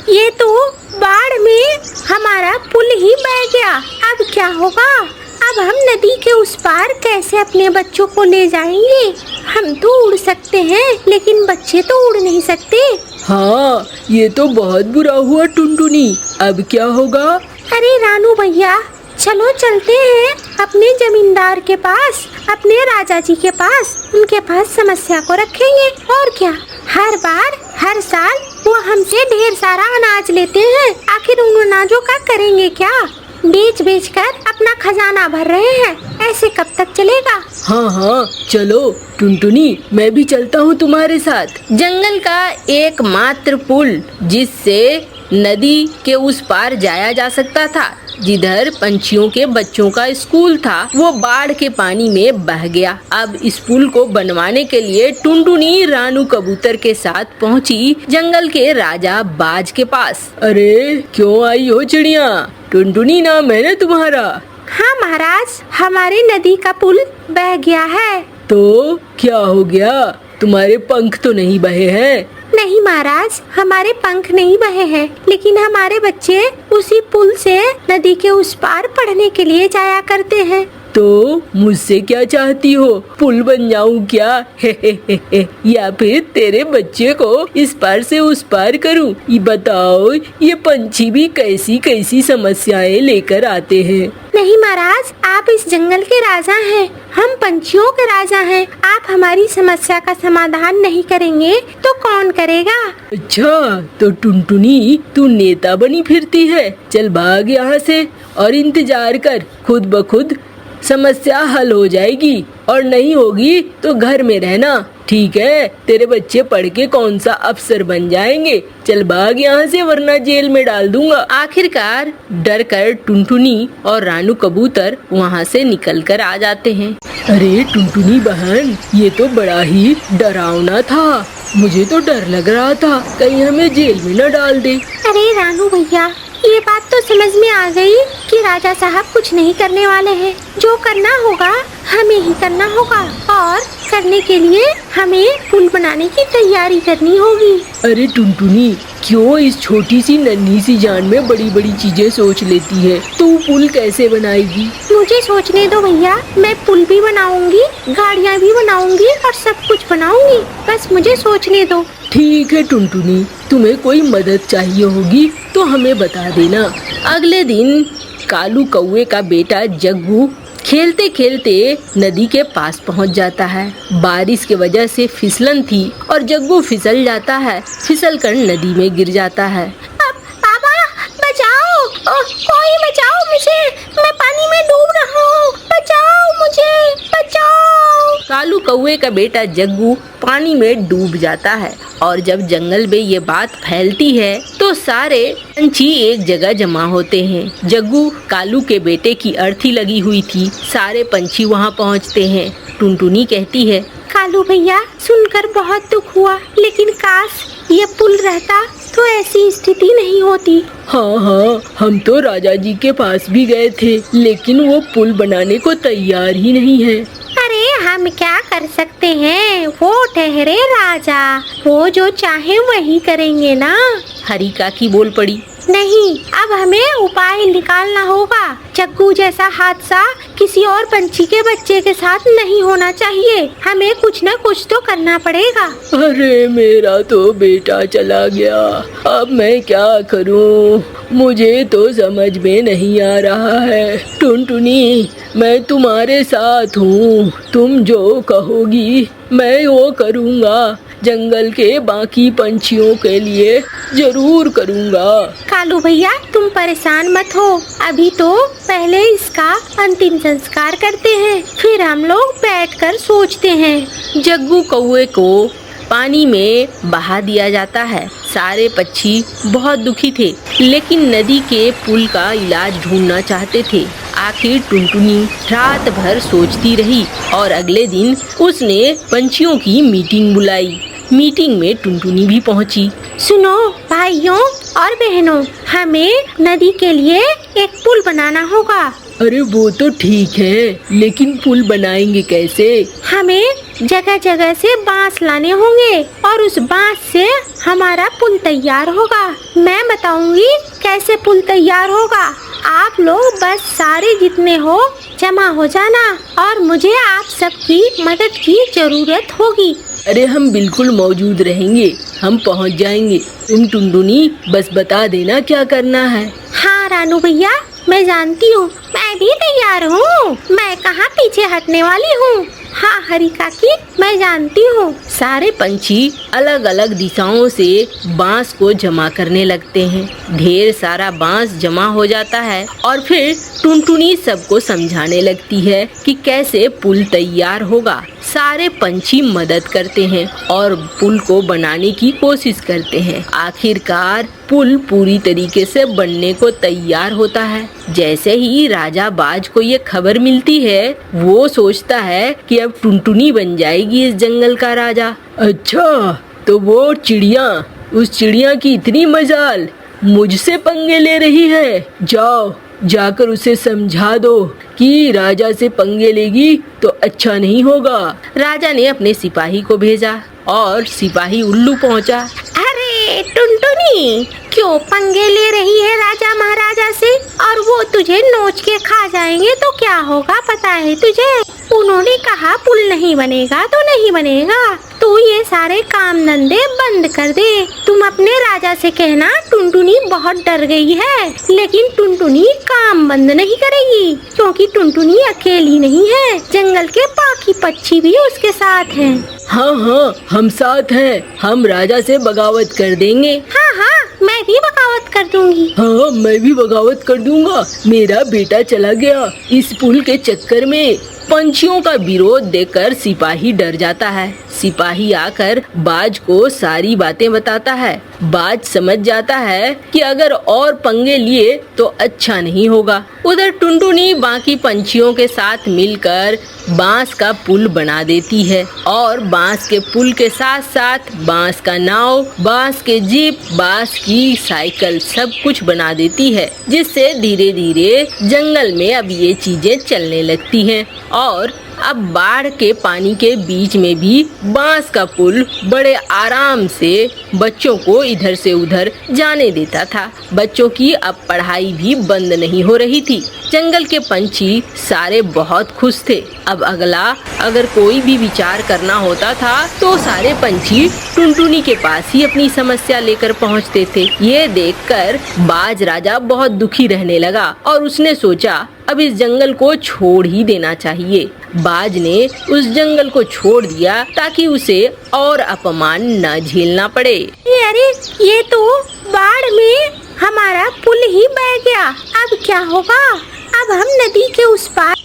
ये तो बाढ़ में हमारा पुल ही बह गया। अब क्या होगा? अब हम नदी के उस पार कैसे अपने बच्चों को ले जाएंगे? हम तो उड़ सकते हैं लेकिन बच्चे तो उड़ नहीं सकते। हाँ, ये तो बहुत बुरा हुआ टुनटुनी। अब क्या होगा? अरे रानू भैया, चलो चलते हैं अपने जमींदार के पास, अपने राजा जी के पास। उनके पास समस्या को रखेंगे। और क्या, हर बार हर साल वो हमसे ढेर सारा अनाज लेते हैं। आखिर उन अनाजों का करेंगे क्या? बेच बेच कर अपना खजाना भर रहे हैं। ऐसे कब तक चलेगा? हाँ हाँ, चलो टुनटुनी, मैं भी चलता हूँ तुम्हारे साथ। जंगल का एकमात्र पुल जिससे नदी के उस पार जाया जा सकता था, जिधर पंछियों के बच्चों का स्कूल था, वो बाढ़ के पानी में बह गया। अब इस पुल को बनवाने के लिए टुनटुनी रानू कबूतर के साथ पहुंची जंगल के राजा बाज के पास। अरे क्यों आई हो चिड़िया? टुनटुनी नाम है ना तुम्हारा? हाँ महाराज, हमारी नदी का पुल बह गया है। तो क्या हो गया? तुम्हारे पंख तो नहीं बहे हैं? नहीं महाराज, हमारे पंख नहीं बहे हैं, लेकिन हमारे बच्चे उसी पुल से नदी के उस पार पढ़ने के लिए जाया करते हैं। तो मुझसे क्या चाहती हो? पुल बन जाऊं क्या? या फिर तेरे बच्चे को इस पार से उस पार करूं? ये बताओ, ये पंछी भी कैसी कैसी समस्याएं लेकर आते हैं। नहीं महाराज, आप इस जंगल के राजा हैं, हम पंछियों के राजा हैं। आप हमारी समस्या का समाधान नहीं करेंगे तो कौन करेगा? अच्छा, तो टुनटुनी तू नेता बनी फिरती है। चल भाग यहाँ से और इंतजार कर, खुद ब खुद समस्या हल हो जाएगी। और नहीं होगी तो घर में रहना, ठीक है? तेरे बच्चे पढ़ के कौन सा अफसर बन जाएंगे। चल भाग यहाँ से, वरना जेल में डाल दूंगा। आखिरकार डर कर टुनटुनी और रानू कबूतर वहाँ से निकल कर आ जाते हैं। अरे टुनटुनी बहन, ये तो बड़ा ही डरावना था। मुझे तो डर लग रहा था कहीं हमें जेल में न डाल दे। अरे रानू भैया, ये बात तो समझ में आ गई कि राजा साहब कुछ नहीं करने वाले हैं। जो करना होगा हमें ही करना होगा, और करने के लिए हमें पुल बनाने की तैयारी करनी होगी। अरे टुनटुनी, क्यों इस छोटी सी नन्ही सी जान में बड़ी बड़ी चीजें सोच लेती है? तू पुल कैसे बनाएगी? मुझे सोचने दो भैया, मैं पुल भी बनाऊंगी, गाड़ियाँ भी बनाऊंगी और सब कुछ बनाऊंगी। बस मुझे सोचने दो। ठीक है टुनटुनी, तुम्हें कोई मदद चाहिए होगी तो हमें बता देना। अगले दिन कालू कौवे का बेटा जग्गू खेलते खेलते नदी के पास पहुंच जाता है। बारिश के वजह से फिसलन थी और जग्गू फिसल जाता है, फिसल कर नदी में गिर जाता है। पापा बचाओ, कोई बचाओ मुझे, मैं पानी में डूब रहा हूँ, बचाओ मुझे, बचाओ। कालू कौवे का बेटा जग्गू पानी में डूब जाता है और जब जंगल में ये बात फैलती है तो सारे पंछी एक जगह जमा होते हैं। जग्गू कालू के बेटे की अर्थी लगी हुई थी, सारे पंछी वहाँ पहुँचते हैं। टुनटुनी कहती है, कालू भैया, सुनकर बहुत दुख हुआ, लेकिन काश ये पुल रहता तो ऐसी स्थिति नहीं होती। हाँ हाँ, हम तो राजा जी के पास भी गए थे, लेकिन वो पुल बनाने को तैयार ही नहीं है। अरे हम क्या कर सकते हैं, वो ठहरे राजा, वो जो चाहे वही करेंगे ना। हरी काकी बोल पड़ी। नहीं, अब हमें उपाय निकालना होगा। जग्गू जैसा हादसा किसी और पंछी के बच्चे के साथ नहीं होना चाहिए। हमें कुछ न कुछ तो करना पड़ेगा। अरे मेरा तो बेटा चला गया, अब मैं क्या करूं? मुझे तो समझ में नहीं आ रहा है। टुनटुनी, मैं तुम्हारे साथ हूँ, तुम जो कहोगी मैं वो करूँगा। जंगल के बाकी पंछियों के लिए जरूर करूँगा। कालू भैया, तुम परेशान मत हो, अभी तो पहले इसका अंतिम संस्कार करते हैं, फिर हम लोग बैठकर सोचते हैं। जग्गू कौवे को पानी में बहा दिया जाता है। सारे पक्षी बहुत दुखी थे, लेकिन नदी के पुल का इलाज ढूंढना चाहते थे। आखिर टुनटुनी रात भर सोचती रही और अगले दिन उसने पंछियों की मीटिंग बुलाई। मीटिंग में टुनटुनी भी पहुंची। सुनो भाइयों और बहनों, हमें नदी के लिए एक पुल बनाना होगा। अरे वो तो ठीक है, लेकिन पुल बनाएंगे कैसे? हमें जगह जगह से बांस लाने होंगे और उस बांस से हमारा पुल तैयार होगा। मैं बताऊंगी कैसे पुल तैयार होगा। आप लोग बस सारे जितने हो जमा हो जाना और मुझे आप सबकी मदद की जरूरत होगी। अरे हम बिल्कुल मौजूद रहेंगे, हम पहुंच जाएंगे। तुम टुनटुनी बस बता देना क्या करना है। हाँ रानू भैया, मैं जानती हूँ, मैं भी तैयार हूँ, मैं कहाँ पीछे हटने वाली हूँ। हाँ हरी काकी, मैं जानती हूँ। सारे पंछी अलग अलग दिशाओं से बांस को जमा करने लगते हैं। ढेर सारा बांस जमा हो जाता है और फिर टुनटुनी सबको समझाने लगती है कि कैसे पुल तैयार होगा। सारे पंछी मदद करते हैं और पुल को बनाने की कोशिश करते हैं। आखिरकार पुल पूरी तरीके से बनने को तैयार होता है। जैसे ही राजा बाज को ये खबर मिलती है, वो सोचता है कि अब टुनटुनी बन जाएगी इस जंगल का राजा। अच्छा, तो वो चिड़िया, उस चिड़िया की इतनी मजाल, मुझसे पंगे ले रही है। जाओ, जाकर उसे समझा दो कि राजा से पंगे लेगी तो अच्छा नहीं होगा। राजा ने अपने सिपाही को भेजा और सिपाही उल्लू पहुंचा। अरे टुनटुनी, क्यों पंगे ले रही है राजा महाराजा से? और वो तुझे नोच के खा जाएंगे तो क्या होगा पता है तुझे? उन्होंने कहा पुल नहीं बनेगा तो नहीं बनेगा। तू ये सारे काम धंधे बंद कर दे। तुम अपने राजा से कहना टुनटुनी बहुत डर गई है, लेकिन टुनटुनी काम बंद नहीं करेगी क्योंकि टुनटुनी अकेली नहीं है, जंगल के बाकी पक्षी भी उसके साथ हैं। हाँ हाँ, हम साथ हैं, हम राजा से बगावत कर देंगे। हाँ हाँ, मैं भी बगावत कर दूंगी। हाँ, मैं भी बगावत कर दूंगा। मेरा बेटा चला गया इस पुल के चक्कर में। पंछियों का विरोध देखकर सिपाही डर जाता है। सिपाही आकर बाज को सारी बातें बताता है। बाज समझ जाता है कि अगर और पंगे लिए तो अच्छा नहीं होगा। उधर टुनटुनी बाकी पंछियों के साथ मिलकर बांस का पुल बना देती है और बांस के पुल के साथ साथ बांस का नाव, बांस के जीप, बांस की साइकिल सब कुछ बना देती है, जिससे धीरे धीरे जंगल में अब ये चीजें चलने लगती हैं। और अब बाढ़ के पानी के बीच में भी बांस का पुल बड़े आराम से बच्चों को इधर से उधर जाने देता था। बच्चों की अब पढ़ाई भी बंद नहीं हो रही थी। जंगल के पंछी सारे बहुत खुश थे। अब अगला अगर कोई भी विचार करना होता था तो सारे पंछी टुनटुनी के पास ही अपनी समस्या लेकर पहुंचते थे। ये देखकर बाज राजा बहुत दुखी रहने लगा और उसने सोचा अब इस जंगल को छोड़ ही देना चाहिए। बाज ने उस जंगल को छोड़ दिया ताकि उसे और अपमान न झेलना पड़े। अरे ये तो बाढ़ में हमारा पुल ही बह गया, अब क्या होगा? अब हम नदी के उस पार